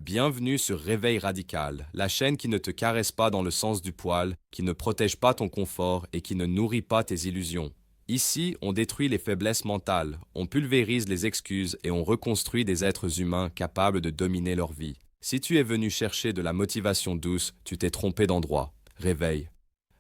Bienvenue sur Réveil Radical, la chaîne qui ne te caresse pas dans le sens du poil, qui ne protège pas ton confort et qui ne nourrit pas tes illusions. Ici, on détruit les faiblesses mentales, on pulvérise les excuses et on reconstruit des êtres humains capables de dominer leur vie. Si tu es venu chercher de la motivation douce, tu t'es trompé d'endroit. Réveil.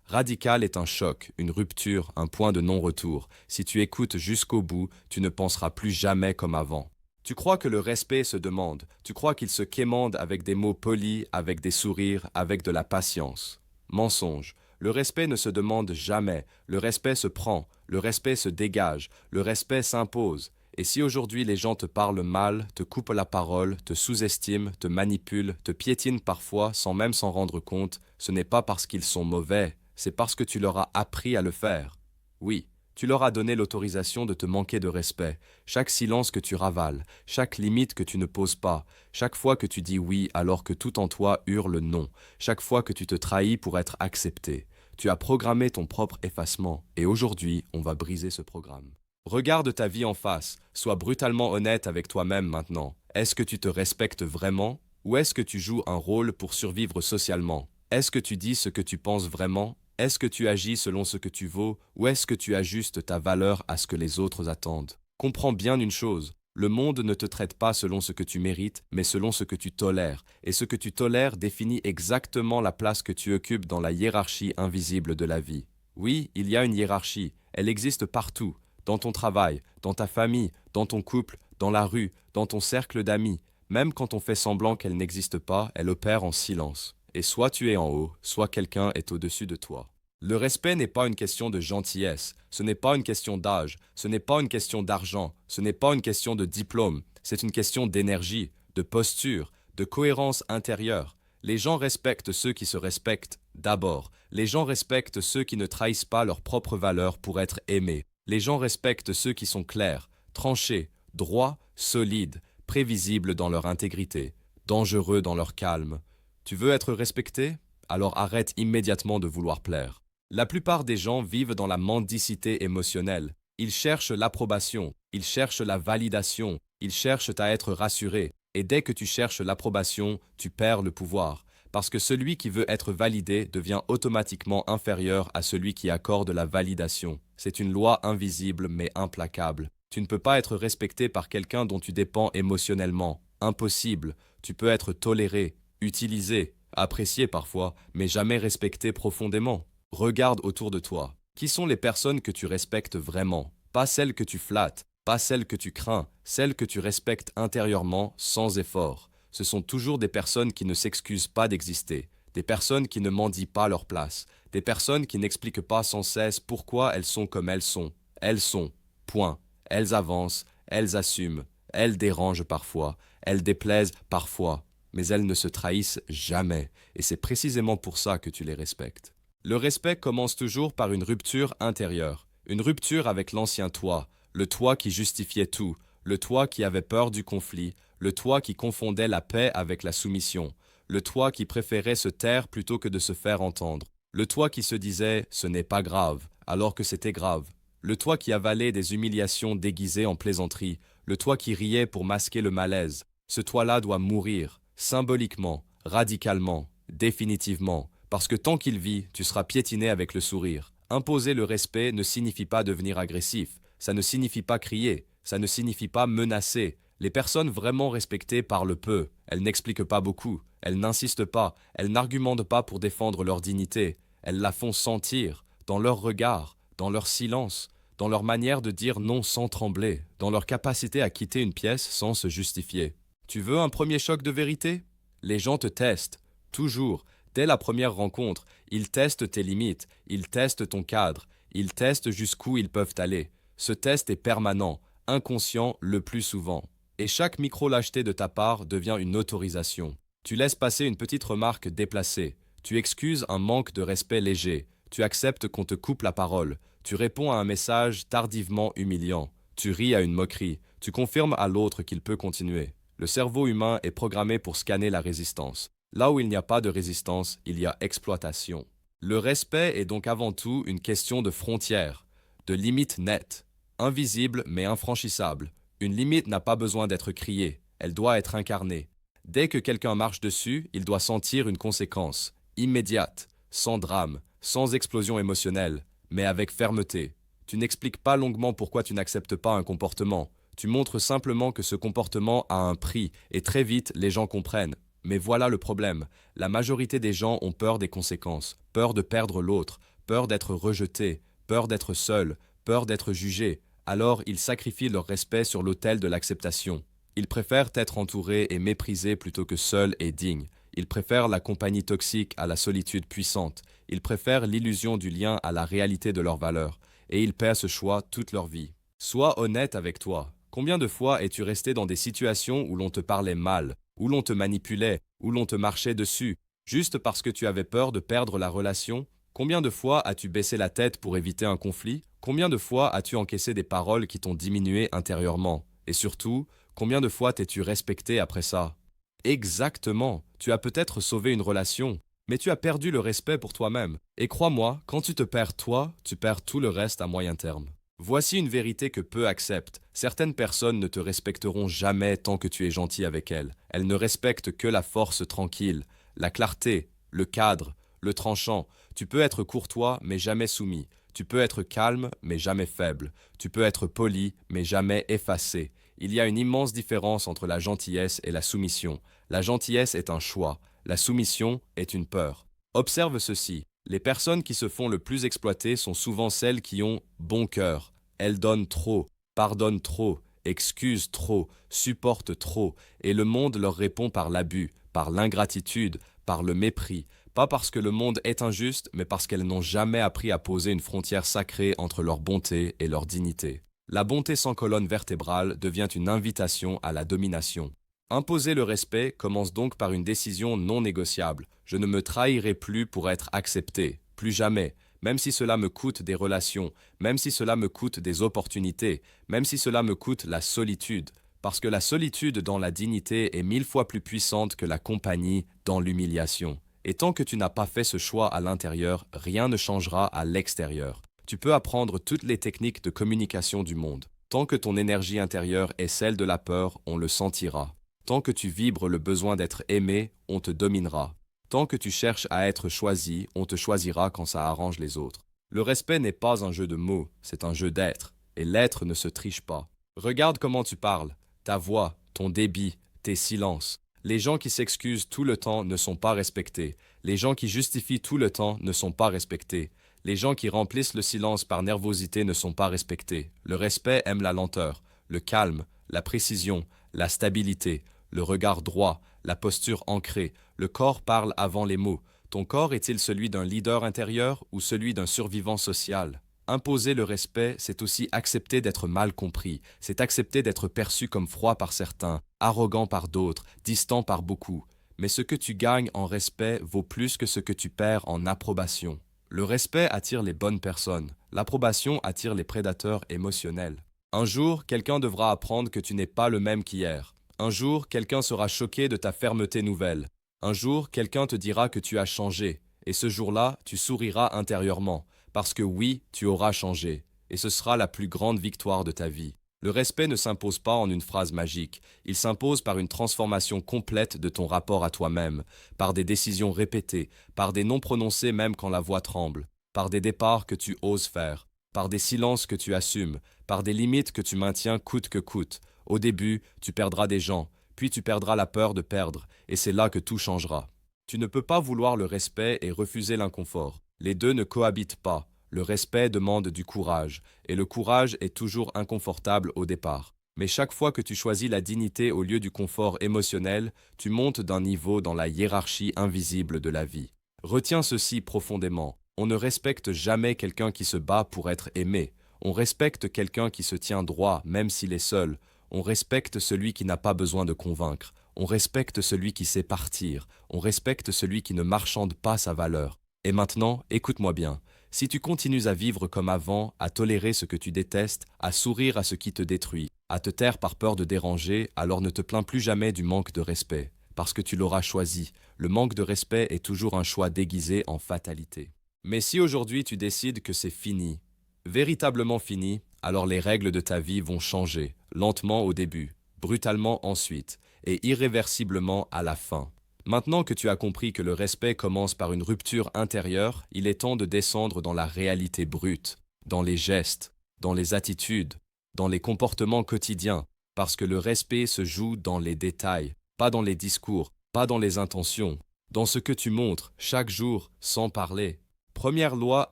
Radical est un choc, une rupture, un point de non-retour. Si tu écoutes jusqu'au bout, tu ne penseras plus jamais comme avant. Tu crois que le respect se demande, tu crois qu'il se quémande avec des mots polis, avec des sourires, avec de la patience. Mensonge. Le respect ne se demande jamais, le respect se prend, le respect se dégage, le respect s'impose. Et si aujourd'hui les gens te parlent mal, te coupent la parole, te sous-estiment, te manipulent, te piétinent parfois sans même s'en rendre compte, ce n'est pas parce qu'ils sont mauvais, c'est parce que tu leur as appris à le faire. Oui. Tu leur as donné l'autorisation de te manquer de respect. Chaque silence que tu ravales, chaque limite que tu ne poses pas, chaque fois que tu dis oui alors que tout en toi hurle non, chaque fois que tu te trahis pour être accepté. Tu as programmé ton propre effacement et aujourd'hui, on va briser ce programme. Regarde ta vie en face, sois brutalement honnête avec toi-même maintenant. Est-ce que tu te respectes vraiment ou est-ce que tu joues un rôle pour survivre socialement? Est-ce que tu dis ce que tu penses vraiment? Est-ce que tu agis selon ce que tu vaux ou est-ce que tu ajustes ta valeur à ce que les autres attendent? Comprends bien une chose, le monde ne te traite pas selon ce que tu mérites, mais selon ce que tu tolères, et ce que tu tolères définit exactement la place que tu occupes dans la hiérarchie invisible de la vie. Oui, il y a une hiérarchie, elle existe partout, dans ton travail, dans ta famille, dans ton couple, dans la rue, dans ton cercle d'amis. Même quand on fait semblant qu'elle n'existe pas, elle opère en silence. Et soit tu es en haut, soit quelqu'un est au-dessus de toi. Le respect n'est pas une question de gentillesse, ce n'est pas une question d'âge, ce n'est pas une question d'argent, ce n'est pas une question de diplôme, c'est une question d'énergie, de posture, de cohérence intérieure. Les gens respectent ceux qui se respectent d'abord. Les gens respectent ceux qui ne trahissent pas leurs propres valeurs pour être aimés. Les gens respectent ceux qui sont clairs, tranchés, droits, solides, prévisibles dans leur intégrité, dangereux dans leur calme. Tu veux être respecté? Alors arrête immédiatement de vouloir plaire. La plupart des gens vivent dans la mendicité émotionnelle. Ils cherchent l'approbation, ils cherchent la validation, ils cherchent à être rassurés. Et dès que tu cherches l'approbation, tu perds le pouvoir. Parce que celui qui veut être validé devient automatiquement inférieur à celui qui accorde la validation. C'est une loi invisible mais implacable. Tu ne peux pas être respecté par quelqu'un dont tu dépends émotionnellement. Impossible. Tu peux être toléré, utilisé, apprécié parfois, mais jamais respecté profondément. Regarde autour de toi. Qui sont les personnes que tu respectes vraiment? Pas celles que tu flattes, pas celles que tu crains, celles que tu respectes intérieurement sans effort. Ce sont toujours des personnes qui ne s'excusent pas d'exister, des personnes qui ne mendient pas leur place, des personnes qui n'expliquent pas sans cesse pourquoi elles sont comme elles sont. Elles sont. Point. Elles avancent, elles assument, elles dérangent parfois, elles déplaisent parfois, mais elles ne se trahissent jamais, et c'est précisément pour ça que tu les respectes. Le respect commence toujours par une rupture intérieure, une rupture avec l'ancien toi, le toi qui justifiait tout, le toi qui avait peur du conflit, le toi qui confondait la paix avec la soumission, le toi qui préférait se taire plutôt que de se faire entendre, le toi qui se disait « ce n'est pas grave » alors que c'était grave, le toi qui avalait des humiliations déguisées en plaisanterie, le toi qui riait pour masquer le malaise. Ce toi-là doit mourir, symboliquement, radicalement, définitivement, parce que tant qu'il vit, tu seras piétiné avec le sourire. Imposer le respect ne signifie pas devenir agressif, ça ne signifie pas crier, ça ne signifie pas menacer. Les personnes vraiment respectées parlent peu, elles n'expliquent pas beaucoup, elles n'insistent pas, elles n'argumentent pas pour défendre leur dignité, elles la font sentir, dans leur regard, dans leur silence, dans leur manière de dire non sans trembler, dans leur capacité à quitter une pièce sans se justifier. Tu veux un premier choc de vérité? Les gens te testent, toujours, dès la première rencontre, ils testent tes limites, ils testent ton cadre, ils testent jusqu'où ils peuvent aller. Ce test est permanent, inconscient le plus souvent. Et chaque micro-lâcheté de ta part devient une autorisation. Tu laisses passer une petite remarque déplacée, tu excuses un manque de respect léger, tu acceptes qu'on te coupe la parole, tu réponds à un message tardivement humiliant, tu ris à une moquerie, tu confirmes à l'autre qu'il peut continuer. Le cerveau humain est programmé pour scanner la résistance. Là où il n'y a pas de résistance, il y a exploitation. Le respect est donc avant tout une question de frontières, de limites nettes, invisibles mais infranchissables. Une limite n'a pas besoin d'être criée, elle doit être incarnée. Dès que quelqu'un marche dessus, il doit sentir une conséquence, immédiate, sans drame, sans explosion émotionnelle, mais avec fermeté. Tu n'expliques pas longuement pourquoi tu n'acceptes pas un comportement. Tu montres simplement que ce comportement a un prix, et très vite, les gens comprennent. Mais voilà le problème. La majorité des gens ont peur des conséquences, peur de perdre l'autre, peur d'être rejeté, peur d'être seul, peur d'être jugé. Alors ils sacrifient leur respect sur l'autel de l'acceptation. Ils préfèrent être entourés et méprisés plutôt que seuls et dignes. Ils préfèrent la compagnie toxique à la solitude puissante. Ils préfèrent l'illusion du lien à la réalité de leurs valeurs. Et ils paient ce choix toute leur vie. Sois honnête avec toi. Combien de fois es-tu resté dans des situations où l'on te parlait mal, où l'on te manipulait, où l'on te marchait dessus, juste parce que tu avais peur de perdre la relation? Combien de fois as-tu baissé la tête pour éviter un conflit? Combien de fois as-tu encaissé des paroles qui t'ont diminué intérieurement? Et surtout, combien de fois t'es-tu respecté après ça? Exactement, tu as peut-être sauvé une relation, mais tu as perdu le respect pour toi-même. Et crois-moi, quand tu te perds toi, tu perds tout le reste à moyen terme. Voici une vérité que peu acceptent. Certaines personnes ne te respecteront jamais tant que tu es gentil avec elles. Elles ne respectent que la force tranquille, la clarté, le cadre, le tranchant. Tu peux être courtois, mais jamais soumis. Tu peux être calme, mais jamais faible. Tu peux être poli, mais jamais effacé. Il y a une immense différence entre la gentillesse et la soumission. La gentillesse est un choix. La soumission est une peur. Observe ceci. Les personnes qui se font le plus exploiter sont souvent celles qui ont bon cœur. Elles donnent trop, pardonnent trop, excusent trop, supportent trop, et le monde leur répond par l'abus, par l'ingratitude, par le mépris, pas parce que le monde est injuste, mais parce qu'elles n'ont jamais appris à poser une frontière sacrée entre leur bonté et leur dignité. La bonté sans colonne vertébrale devient une invitation à la domination. Imposer le respect commence donc par une décision non négociable. Je ne me trahirai plus pour être accepté, plus jamais, même si cela me coûte des relations, même si cela me coûte des opportunités, même si cela me coûte la solitude, parce que la solitude dans la dignité est 1000 fois plus puissante que la compagnie dans l'humiliation. Et tant que tu n'as pas fait ce choix à l'intérieur, rien ne changera à l'extérieur. Tu peux apprendre toutes les techniques de communication du monde. Tant que ton énergie intérieure est celle de la peur, on le sentira. Tant que tu vibres le besoin d'être aimé, on te dominera. Tant que tu cherches à être choisi, on te choisira quand ça arrange les autres. Le respect n'est pas un jeu de mots, c'est un jeu d'être. Et l'être ne se triche pas. Regarde comment tu parles, ta voix, ton débit, tes silences. Les gens qui s'excusent tout le temps ne sont pas respectés. Les gens qui justifient tout le temps ne sont pas respectés. Les gens qui remplissent le silence par nervosité ne sont pas respectés. Le respect aime la lenteur, le calme, la précision, la stabilité, le regard droit, la posture ancrée. Le corps parle avant les mots. Ton corps est-il celui d'un leader intérieur ou celui d'un survivant social? Imposer le respect, c'est aussi accepter d'être mal compris. C'est accepter d'être perçu comme froid par certains, arrogant par d'autres, distant par beaucoup. Mais ce que tu gagnes en respect vaut plus que ce que tu perds en approbation. Le respect attire les bonnes personnes. L'approbation attire les prédateurs émotionnels. Un jour, quelqu'un devra apprendre que tu n'es pas le même qu'hier. Un jour, quelqu'un sera choqué de ta fermeté nouvelle. Un jour, quelqu'un te dira que tu as changé. Et ce jour-là, tu souriras intérieurement. Parce que oui, tu auras changé. Et ce sera la plus grande victoire de ta vie. Le respect ne s'impose pas en une phrase magique. Il s'impose par une transformation complète de ton rapport à toi-même, par des décisions répétées, par des noms prononcés même quand la voix tremble, par des départs que tu oses faire, par des silences que tu assumes, par des limites que tu maintiens coûte que coûte. Au début, tu perdras des gens, puis tu perdras la peur de perdre, et c'est là que tout changera. Tu ne peux pas vouloir le respect et refuser l'inconfort. Les deux ne cohabitent pas. Le respect demande du courage, et le courage est toujours inconfortable au départ. Mais chaque fois que tu choisis la dignité au lieu du confort émotionnel, tu montes d'un niveau dans la hiérarchie invisible de la vie. Retiens ceci profondément. On ne respecte jamais quelqu'un qui se bat pour être aimé. On respecte quelqu'un qui se tient droit, même s'il est seul. On respecte celui qui n'a pas besoin de convaincre. On respecte celui qui sait partir. On respecte celui qui ne marchande pas sa valeur. Et maintenant, écoute-moi bien. Si tu continues à vivre comme avant, à tolérer ce que tu détestes, à sourire à ce qui te détruit, à te taire par peur de déranger, alors ne te plains plus jamais du manque de respect, parce que tu l'auras choisi. Le manque de respect est toujours un choix déguisé en fatalité. Mais si aujourd'hui tu décides que c'est fini, véritablement fini, alors les règles de ta vie vont changer, lentement au début, brutalement ensuite. et irréversiblement à la fin. Maintenant que tu as compris que le respect commence par une rupture intérieure, il est temps de descendre dans la réalité brute, dans les gestes, dans les attitudes, dans les comportements quotidiens, parce que le respect se joue dans les détails, pas dans les discours, pas dans les intentions, dans ce que tu montres chaque jour sans parler. Première loi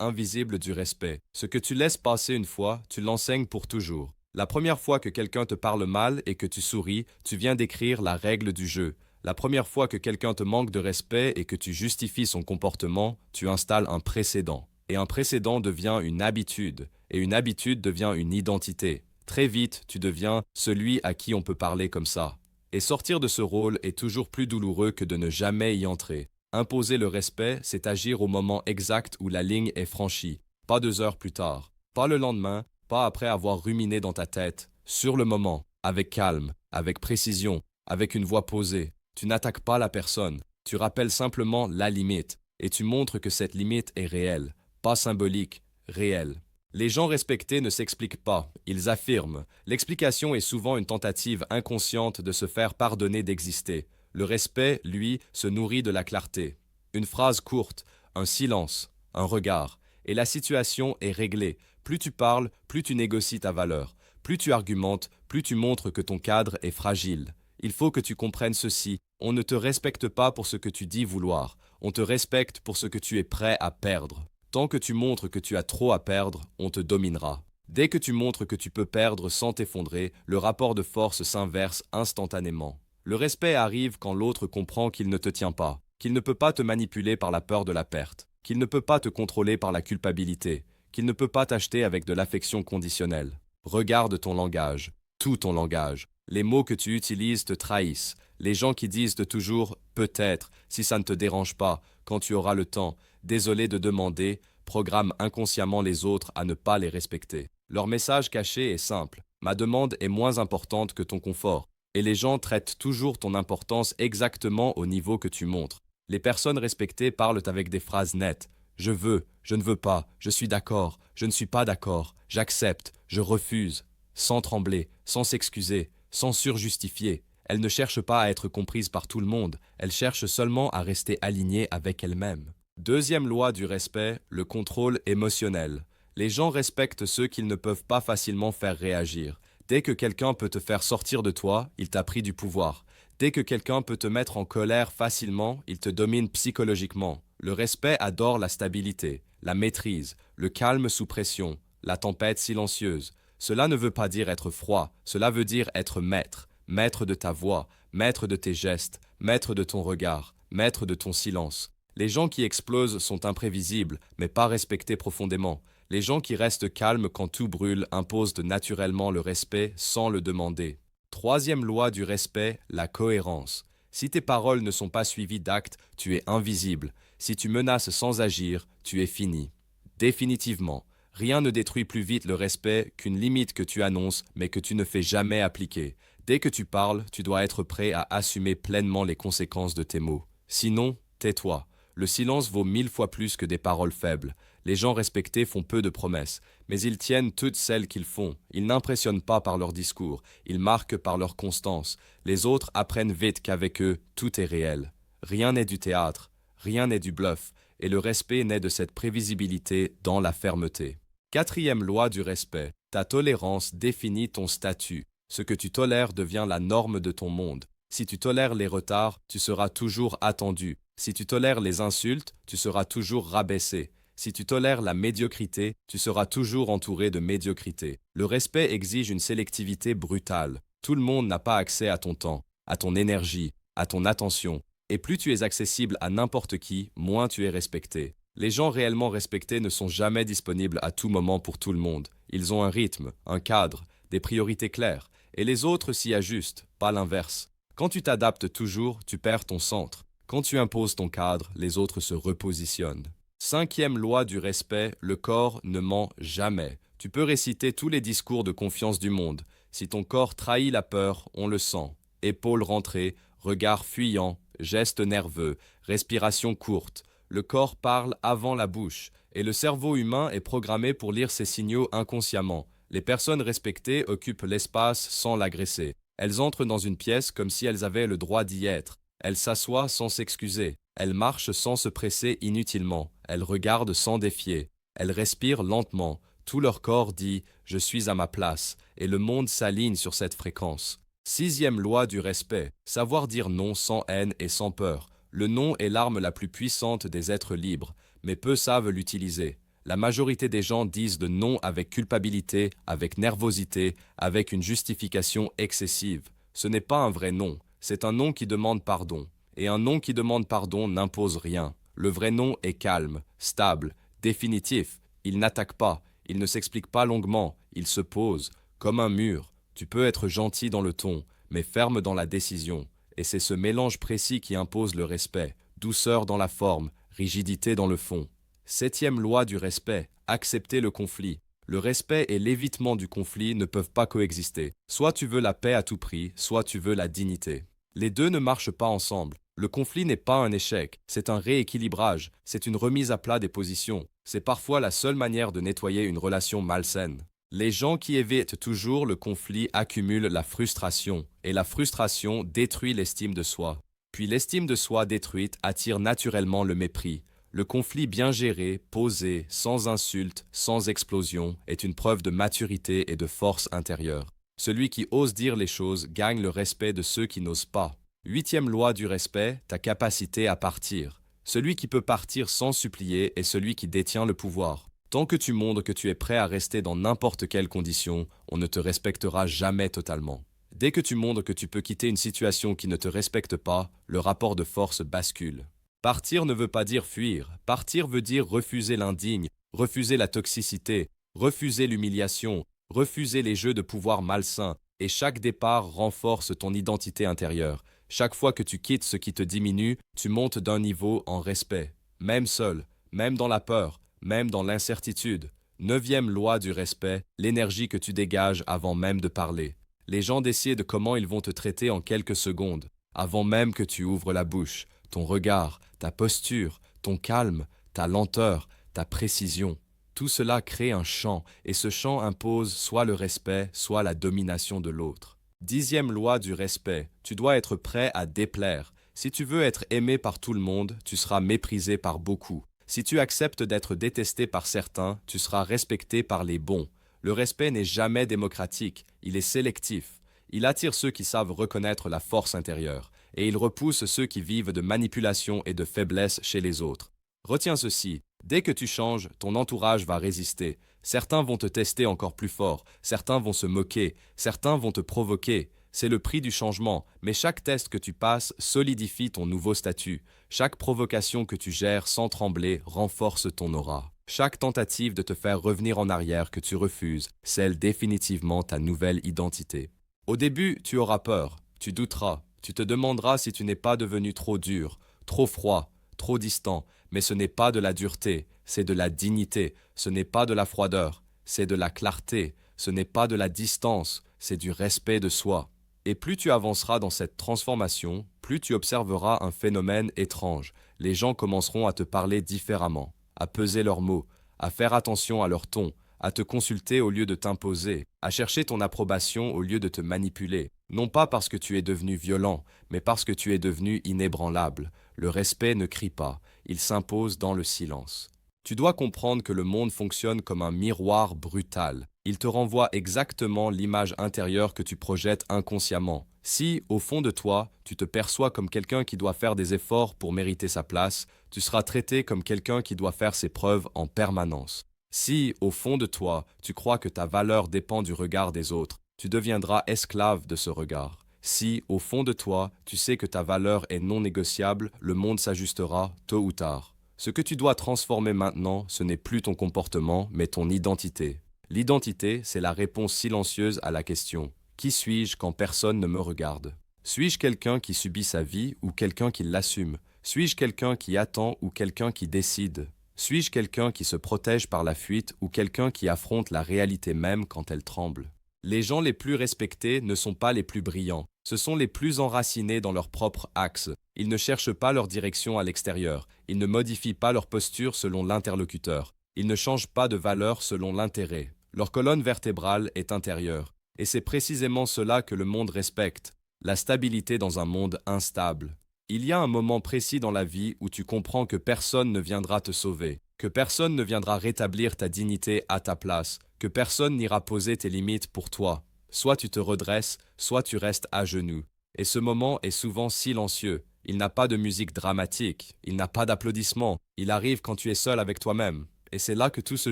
invisible du respect. Ce que tu laisses passer une fois, tu l'enseignes pour toujours. La première fois que quelqu'un te parle mal et que tu souris, tu viens d'écrire la règle du jeu. La première fois que quelqu'un te manque de respect et que tu justifies son comportement, tu installes un précédent. Et un précédent devient une habitude, et une habitude devient une identité. Très vite, tu deviens celui à qui on peut parler comme ça. Et sortir de ce rôle est toujours plus douloureux que de ne jamais y entrer. Imposer le respect, c'est agir au moment exact où la ligne est franchie, pas 2 heures plus tard, pas le lendemain, pas après avoir ruminé dans ta tête, sur le moment, avec calme, avec précision, avec une voix posée. Tu n'attaques pas la personne, tu rappelles simplement la limite, et tu montres que cette limite est réelle, pas symbolique, réelle. Les gens respectés ne s'expliquent pas, ils affirment. L'explication est souvent une tentative inconsciente de se faire pardonner d'exister. Le respect, lui, se nourrit de la clarté. Une phrase courte, un silence, un regard, et la situation est réglée. Plus tu parles, plus tu négocies ta valeur. Plus tu argumentes, plus tu montres que ton cadre est fragile. Il faut que tu comprennes ceci. On ne te respecte pas pour ce que tu dis vouloir. On te respecte pour ce que tu es prêt à perdre. Tant que tu montres que tu as trop à perdre, on te dominera. Dès que tu montres que tu peux perdre sans t'effondrer, le rapport de force s'inverse instantanément. Le respect arrive quand l'autre comprend qu'il ne te tient pas, qu'il ne peut pas te manipuler par la peur de la perte, qu'il ne peut pas te contrôler par la culpabilité, qu'il ne peut pas t'acheter avec de l'affection conditionnelle. Regarde ton langage, tout ton langage. Les mots que tu utilises te trahissent. Les gens qui disent toujours « peut-être », si ça ne te dérange pas, quand tu auras le temps, désolé de demander, programment inconsciemment les autres à ne pas les respecter. Leur message caché est simple. Ma demande est moins importante que ton confort. Et les gens traitent toujours ton importance exactement au niveau que tu montres. Les personnes respectées parlent avec des phrases nettes. Je veux, je ne veux pas, je suis d'accord, je ne suis pas d'accord, j'accepte, je refuse. Sans trembler, sans s'excuser, sans surjustifier. Elles ne cherchent pas à être comprises par tout le monde, elles cherchent seulement à rester alignées avec elles-mêmes. Deuxième loi du respect, le contrôle émotionnel. Les gens respectent ceux qu'ils ne peuvent pas facilement faire réagir. Dès que quelqu'un peut te faire sortir de toi, il t'a pris du pouvoir. Dès que quelqu'un peut te mettre en colère facilement, il te domine psychologiquement. Le respect adore la stabilité, la maîtrise, le calme sous pression, la tempête silencieuse. Cela ne veut pas dire être froid, cela veut dire être maître. Maître de ta voix, maître de tes gestes, maître de ton regard, maître de ton silence. Les gens qui explosent sont imprévisibles, mais pas respectés profondément. Les gens qui restent calmes quand tout brûle imposent naturellement le respect sans le demander. Troisième loi du respect, la cohérence. Si tes paroles ne sont pas suivies d'actes, tu es invisible. Si tu menaces sans agir, tu es fini. Définitivement, rien ne détruit plus vite le respect qu'une limite que tu annonces mais que tu ne fais jamais appliquer. Dès que tu parles, tu dois être prêt à assumer pleinement les conséquences de tes mots. Sinon, tais-toi. Le silence vaut 1000 fois plus que des paroles faibles. Les gens respectés font peu de promesses, mais ils tiennent toutes celles qu'ils font. Ils n'impressionnent pas par leur discours, ils marquent par leur constance. Les autres apprennent vite qu'avec eux, tout est réel. Rien n'est du théâtre, rien n'est du bluff, et le respect naît de cette prévisibilité dans la fermeté. Quatrième loi du respect. Ta tolérance définit ton statut. Ce que tu tolères devient la norme de ton monde. Si tu tolères les retards, tu seras toujours attendu. Si tu tolères les insultes, tu seras toujours rabaissé. Si tu tolères la médiocrité, tu seras toujours entouré de médiocrité. Le respect exige une sélectivité brutale. Tout le monde n'a pas accès à ton temps, à ton énergie, à ton attention. Et plus tu es accessible à n'importe qui, moins tu es respecté. Les gens réellement respectés ne sont jamais disponibles à tout moment pour tout le monde. Ils ont un rythme, un cadre, des priorités claires. Et les autres s'y ajustent, pas l'inverse. Quand tu t'adaptes toujours, tu perds ton centre. Quand tu imposes ton cadre, les autres se repositionnent. Cinquième loi du respect, le corps ne ment jamais. Tu peux réciter tous les discours de confiance du monde. Si ton corps trahit la peur, on le sent. Épaules rentrées, regard fuyant, gestes nerveux, respiration courte. Le corps parle avant la bouche, et le cerveau humain est programmé pour lire ces signaux inconsciemment. Les personnes respectées occupent l'espace sans l'agresser. Elles entrent dans une pièce comme si elles avaient le droit d'y être. Elles s'assoient sans s'excuser. Elles marchent sans se presser inutilement. Elles regardent sans défier. Elles respirent lentement. Tout leur corps dit « Je suis à ma place » et le monde s'aligne sur cette fréquence. Sixième loi du respect. Savoir dire non sans haine et sans peur. Le non est l'arme la plus puissante des êtres libres, mais peu savent l'utiliser. La majorité des gens disent de non avec culpabilité, avec nervosité, avec une justification excessive. Ce n'est pas un vrai non, c'est un non qui demande pardon. Et un non qui demande pardon n'impose rien. Le vrai non est calme, stable, définitif. Il n'attaque pas, il ne s'explique pas longuement, il se pose, comme un mur. Tu peux être gentil dans le ton, mais ferme dans la décision. Et c'est ce mélange précis qui impose le respect. Douceur dans la forme, rigidité dans le fond. Septième loi du respect, accepter le conflit. Le respect et l'évitement du conflit ne peuvent pas coexister. Soit tu veux la paix à tout prix, soit tu veux la dignité. Les deux ne marchent pas ensemble. Le conflit n'est pas un échec, c'est un rééquilibrage, c'est une remise à plat des positions. C'est parfois la seule manière de nettoyer une relation malsaine. Les gens qui évitent toujours le conflit accumulent la frustration, et la frustration détruit l'estime de soi. Puis l'estime de soi détruite attire naturellement le mépris. Le conflit bien géré, posé, sans insulte, sans explosion, est une preuve de maturité et de force intérieure. Celui qui ose dire les choses gagne le respect de ceux qui n'osent pas. Huitième loi du respect, ta capacité à partir. Celui qui peut partir sans supplier est celui qui détient le pouvoir. Tant que tu montres que tu es prêt à rester dans n'importe quelle condition, on ne te respectera jamais totalement. Dès que tu montres que tu peux quitter une situation qui ne te respecte pas, le rapport de force bascule. Partir ne veut pas dire fuir. Partir veut dire refuser l'indigne, refuser la toxicité, refuser l'humiliation, refuser les jeux de pouvoir malsains. Et chaque départ renforce ton identité intérieure. Chaque fois que tu quittes ce qui te diminue, tu montes d'un niveau en respect. Même seul, même dans la peur, même dans l'incertitude. Neuvième loi du respect, l'énergie que tu dégages avant même de parler. Les gens décident comment ils vont te traiter en quelques secondes, avant même que tu ouvres la bouche. Ton regard, ta posture, ton calme, ta lenteur, ta précision. Tout cela crée un champ, et ce champ impose soit le respect, soit la domination de l'autre. Dixième loi du respect, tu dois être prêt à déplaire. Si tu veux être aimé par tout le monde, tu seras méprisé par beaucoup. Si tu acceptes d'être détesté par certains, tu seras respecté par les bons. Le respect n'est jamais démocratique, il est sélectif. Il attire ceux qui savent reconnaître la force intérieure, et il repousse ceux qui vivent de manipulation et de faiblesse chez les autres. Retiens ceci, dès que tu changes, ton entourage va résister. Certains vont te tester encore plus fort, certains vont se moquer, certains vont te provoquer. C'est le prix du changement, mais chaque test que tu passes solidifie ton nouveau statut. Chaque provocation que tu gères sans trembler renforce ton aura. Chaque tentative de te faire revenir en arrière que tu refuses scelle définitivement ta nouvelle identité. Au début, tu auras peur, tu douteras, tu te demanderas si tu n'es pas devenu trop dur, trop froid, trop distant, mais ce n'est pas de la dureté, c'est de la dignité, ce n'est pas de la froideur, c'est de la clarté, ce n'est pas de la distance, c'est du respect de soi. Et plus tu avanceras dans cette transformation, plus tu observeras un phénomène étrange. Les gens commenceront à te parler différemment, à peser leurs mots, à faire attention à leur ton, à te consulter au lieu de t'imposer, à chercher ton approbation au lieu de te manipuler. Non pas parce que tu es devenu violent, mais parce que tu es devenu inébranlable. Le respect ne crie pas, il s'impose dans le silence. Tu dois comprendre que le monde fonctionne comme un miroir brutal. Il te renvoie exactement l'image intérieure que tu projettes inconsciemment. Si, au fond de toi, tu te perçois comme quelqu'un qui doit faire des efforts pour mériter sa place, tu seras traité comme quelqu'un qui doit faire ses preuves en permanence. Si, au fond de toi, tu crois que ta valeur dépend du regard des autres, tu deviendras esclave de ce regard. Si, au fond de toi, tu sais que ta valeur est non négociable, le monde s'ajustera tôt ou tard. Ce que tu dois transformer maintenant, ce n'est plus ton comportement, mais ton identité. L'identité, c'est la réponse silencieuse à la question « Qui suis-je quand personne ne me regarde ?» Suis-je quelqu'un qui subit sa vie ou quelqu'un qui l'assume? Suis-je quelqu'un qui attend ou quelqu'un qui décide? Suis-je quelqu'un qui se protège par la fuite ou quelqu'un qui affronte la réalité même quand elle tremble? Les gens les plus respectés ne sont pas les plus brillants, ce sont les plus enracinés dans leur propre axe. Ils ne cherchent pas leur direction à l'extérieur, ils ne modifient pas leur posture selon l'interlocuteur, ils ne changent pas de valeur selon l'intérêt. Leur colonne vertébrale est intérieure. Et c'est précisément cela que le monde respecte, la stabilité dans un monde instable. Il y a un moment précis dans la vie où tu comprends que personne ne viendra te sauver, que personne ne viendra rétablir ta dignité à ta place, que personne n'ira poser tes limites pour toi. Soit tu te redresses, soit tu restes à genoux. Et ce moment est souvent silencieux. Il n'a pas de musique dramatique, il n'a pas d'applaudissements, il arrive quand tu es seul avec toi-même. Et c'est là que tout se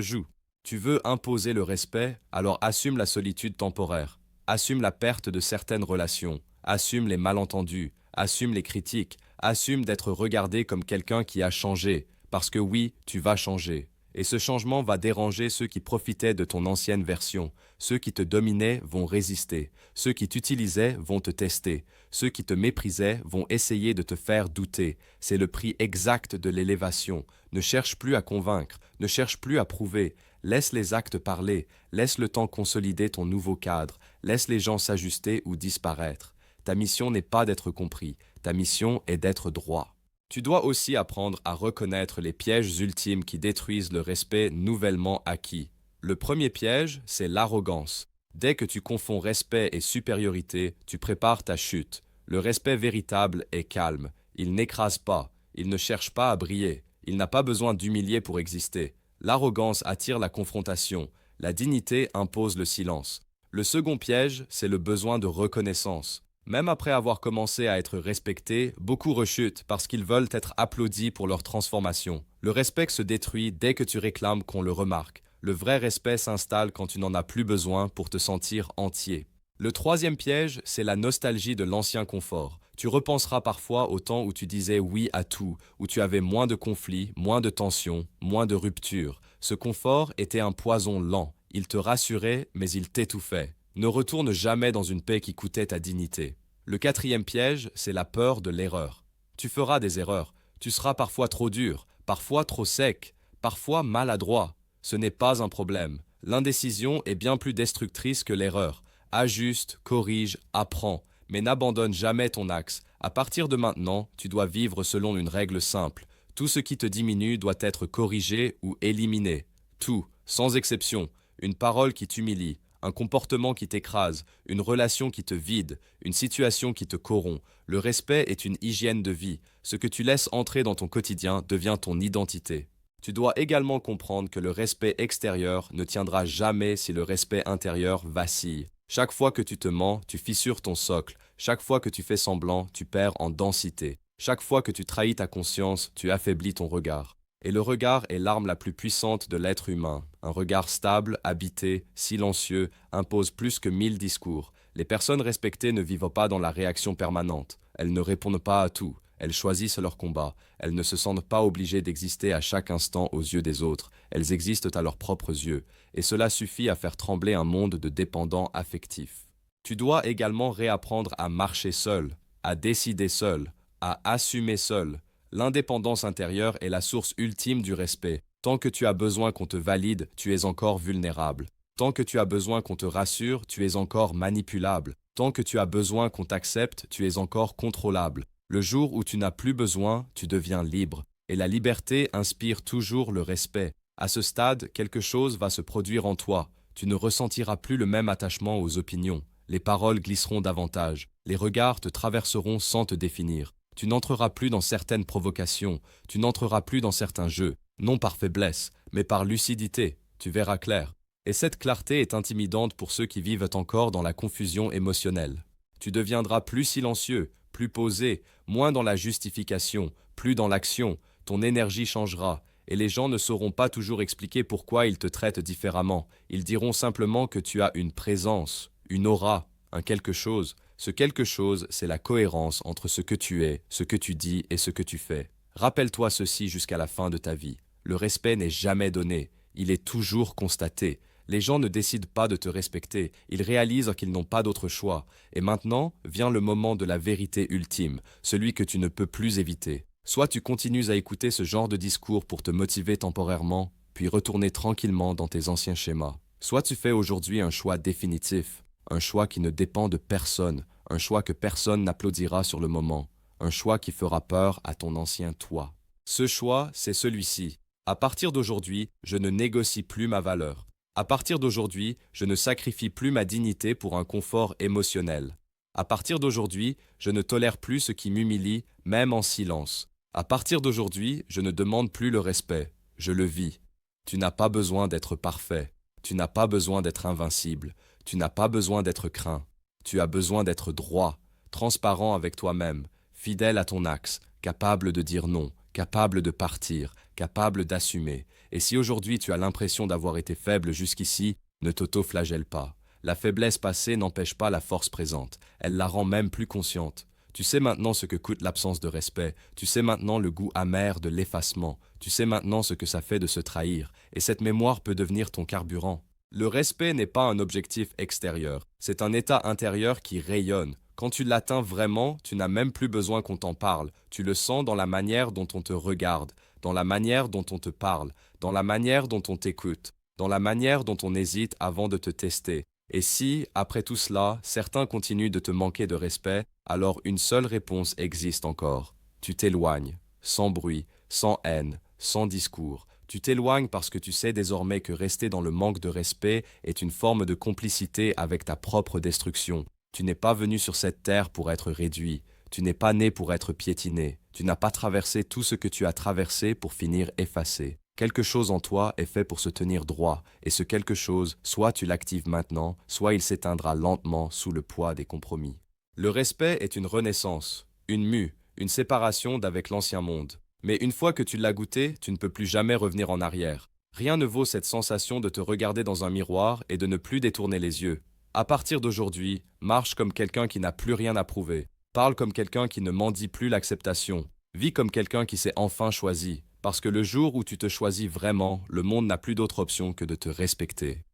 joue. Tu veux imposer le respect, alors assume la solitude temporaire. Assume la perte de certaines relations. Assume les malentendus. Assume les critiques. Assume d'être regardé comme quelqu'un qui a changé. Parce que oui, tu vas changer. Et ce changement va déranger ceux qui profitaient de ton ancienne version. Ceux qui te dominaient vont résister. Ceux qui t'utilisaient vont te tester. Ceux qui te méprisaient vont essayer de te faire douter. C'est le prix exact de l'élévation. Ne cherche plus à convaincre. Ne cherche plus à prouver. Laisse les actes parler. Laisse le temps consolider ton nouveau cadre. Laisse les gens s'ajuster ou disparaître. Ta mission n'est pas d'être compris. Ta mission est d'être droit. Tu dois aussi apprendre à reconnaître les pièges ultimes qui détruisent le respect nouvellement acquis. Le premier piège, c'est l'arrogance. Dès que tu confonds respect et supériorité, tu prépares ta chute. Le respect véritable est calme. Il n'écrase pas. Il ne cherche pas à briller. Il n'a pas besoin d'humilier pour exister. L'arrogance attire la confrontation. La dignité impose le silence. Le second piège, c'est le besoin de reconnaissance. Même après avoir commencé à être respectés, beaucoup rechutent parce qu'ils veulent être applaudis pour leur transformation. Le respect se détruit dès que tu réclames qu'on le remarque. Le vrai respect s'installe quand tu n'en as plus besoin pour te sentir entier. Le troisième piège, c'est la nostalgie de l'ancien confort. Tu repenseras parfois au temps où tu disais oui à tout, où tu avais moins de conflits, moins de tensions, moins de ruptures. Ce confort était un poison lent. Il te rassurait, mais il t'étouffait. Ne retourne jamais dans une paix qui coûtait ta dignité. Le quatrième piège, c'est la peur de l'erreur. Tu feras des erreurs. Tu seras parfois trop dur, parfois trop sec, parfois maladroit. Ce n'est pas un problème. L'indécision est bien plus destructrice que l'erreur. Ajuste, corrige, apprends, mais n'abandonne jamais ton axe. À partir de maintenant, tu dois vivre selon une règle simple. Tout ce qui te diminue doit être corrigé ou éliminé. Tout, sans exception. Une parole qui t'humilie, un comportement qui t'écrase, une relation qui te vide, une situation qui te corrompt. Le respect est une hygiène de vie. Ce que tu laisses entrer dans ton quotidien devient ton identité. Tu dois également comprendre que le respect extérieur ne tiendra jamais si le respect intérieur vacille. Chaque fois que tu te mens, tu fissures ton socle. Chaque fois que tu fais semblant, tu perds en densité. Chaque fois que tu trahis ta conscience, tu affaiblis ton regard. Et le regard est l'arme la plus puissante de l'être humain. Un regard stable, habité, silencieux, impose plus que 1000 discours. Les personnes respectées ne vivent pas dans la réaction permanente. Elles ne répondent pas à tout. Elles choisissent leur combat. Elles ne se sentent pas obligées d'exister à chaque instant aux yeux des autres. Elles existent à leurs propres yeux. Et cela suffit à faire trembler un monde de dépendants affectifs. Tu dois également réapprendre à marcher seul, à décider seul, à assumer seul. L'indépendance intérieure est la source ultime du respect. Tant que tu as besoin qu'on te valide, tu es encore vulnérable. Tant que tu as besoin qu'on te rassure, tu es encore manipulable. Tant que tu as besoin qu'on t'accepte, tu es encore contrôlable. Le jour où tu n'as plus besoin, tu deviens libre. Et la liberté inspire toujours le respect. À ce stade, quelque chose va se produire en toi. Tu ne ressentiras plus le même attachement aux opinions. Les paroles glisseront davantage. Les regards te traverseront sans te définir. Tu n'entreras plus dans certaines provocations, tu n'entreras plus dans certains jeux, non par faiblesse, mais par lucidité, tu verras clair. Et cette clarté est intimidante pour ceux qui vivent encore dans la confusion émotionnelle. Tu deviendras plus silencieux, plus posé, moins dans la justification, plus dans l'action, ton énergie changera, et les gens ne sauront pas toujours expliquer pourquoi ils te traitent différemment. Ils diront simplement que tu as une présence, une aura, un quelque chose. Ce quelque chose, c'est la cohérence entre ce que tu es, ce que tu dis et ce que tu fais. Rappelle-toi ceci jusqu'à la fin de ta vie. Le respect n'est jamais donné, il est toujours constaté. Les gens ne décident pas de te respecter, ils réalisent qu'ils n'ont pas d'autre choix. Et maintenant, vient le moment de la vérité ultime, celui que tu ne peux plus éviter. Soit tu continues à écouter ce genre de discours pour te motiver temporairement, puis retourner tranquillement dans tes anciens schémas. Soit tu fais aujourd'hui un choix définitif, un choix qui ne dépend de personne, un choix que personne n'applaudira sur le moment, un choix qui fera peur à ton ancien toi. Ce choix, c'est celui-ci. À partir d'aujourd'hui, je ne négocie plus ma valeur. À partir d'aujourd'hui, je ne sacrifie plus ma dignité pour un confort émotionnel. À partir d'aujourd'hui, je ne tolère plus ce qui m'humilie, même en silence. À partir d'aujourd'hui, je ne demande plus le respect, je le vis. Tu n'as pas besoin d'être parfait, tu n'as pas besoin d'être invincible, tu n'as pas besoin d'être craint. Tu as besoin d'être droit, transparent avec toi-même, fidèle à ton axe, capable de dire non, capable de partir, capable d'assumer. Et si aujourd'hui tu as l'impression d'avoir été faible jusqu'ici, ne t'auto-flagelle pas. La faiblesse passée n'empêche pas la force présente, elle la rend même plus consciente. Tu sais maintenant ce que coûte l'absence de respect, tu sais maintenant le goût amer de l'effacement, tu sais maintenant ce que ça fait de se trahir, et cette mémoire peut devenir ton carburant. Le respect n'est pas un objectif extérieur, c'est un état intérieur qui rayonne. Quand tu l'atteins vraiment, tu n'as même plus besoin qu'on t'en parle, tu le sens dans la manière dont on te regarde, dans la manière dont on te parle, dans la manière dont on t'écoute, dans la manière dont on hésite avant de te tester. Et si, après tout cela, certains continuent de te manquer de respect, alors une seule réponse existe encore. Tu t'éloignes, sans bruit, sans haine, sans discours. Tu t'éloignes parce que tu sais désormais que rester dans le manque de respect est une forme de complicité avec ta propre destruction. Tu n'es pas venu sur cette terre pour être réduit. Tu n'es pas né pour être piétiné. Tu n'as pas traversé tout ce que tu as traversé pour finir effacé. Quelque chose en toi est fait pour se tenir droit, et ce quelque chose, soit tu l'actives maintenant, soit il s'éteindra lentement sous le poids des compromis. Le respect est une renaissance, une mue, une séparation d'avec l'ancien monde. Mais une fois que tu l'as goûté, tu ne peux plus jamais revenir en arrière. Rien ne vaut cette sensation de te regarder dans un miroir et de ne plus détourner les yeux. À partir d'aujourd'hui, marche comme quelqu'un qui n'a plus rien à prouver. Parle comme quelqu'un qui ne mendie plus l'acceptation. Vis comme quelqu'un qui s'est enfin choisi. Parce que le jour où tu te choisis vraiment, le monde n'a plus d'autre option que de te respecter.